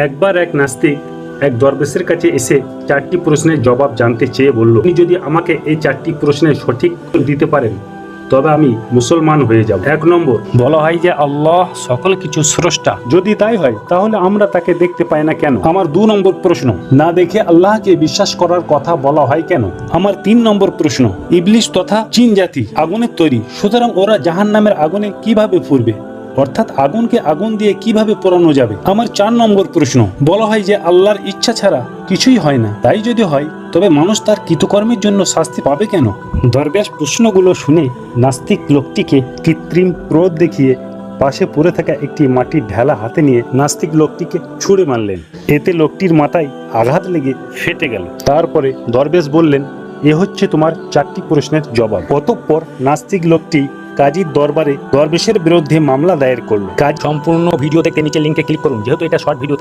একবার এক নাস্তিক এক দরবেশের কাছে এসে 4টি প্রশ্নের জবাব জানতে চেয়ে বলল, আপনি যদি আমাকে এই 4টি প্রশ্নের সঠিক উত্তর দিতে পারেন তবে আমি মুসলমান হয়ে যাব। 1 নম্বর, বলা হয় যে আল্লাহ সকল কিছু স্রষ্টা। যদি তাই হয় তাহলে আমরা তাকে দেখতে পাই না কেন? আমার 2 নম্বর প্রশ্ন, না দেখে আল্লাহকে বিশ্বাস করার কথা বলা হয় কেন? আমার 3 নম্বর প্রশ্ন, ইবলিস তথা জিন জাতি আগুনের তৈরি, সুতরাং ওরা জাহান্নামের আগুনে কিভাবে পুড়বে, অর্থাৎ আগুনকে আগুন দিয়ে কিভাবে পোড়ানো যাবে? আমার 4 নম্বর প্রশ্ন, বলা হয় যে আল্লাহর ইচ্ছা ছাড়া কিছুই হয় না, তাই যদি হয় তবে মানুষ তার কৃতকর্মের জন্য শাস্তি পাবে কেন? দরবেশ প্রশ্নগুলো শুনে নাস্তিক লোকটিকে কৃত্রিম ক্রোধ দেখিয়ে পাশে পড়ে থাকা একটি মাটির ঢেলা হাতে নিয়ে নাস্তিক লোকটিকে ছুঁড়ে মারলেন। এতে লোকটির মাথায় আঘাত লেগে ফেটে গেল। তারপরে দরবেশ বললেন, এ হচ্ছে তোমার 4টি প্রশ্নের জবাব। অতঃপর নাস্তিক লোকটি কাজীর দরবারে দরবেশের বিরুদ্ধে মামলা দায়ের করল। সম্পূর্ণ ভিডিও দেখতে নিচে লিংকে ক্লিক করুন। যেহেতু এটা শর্ট ভিডিও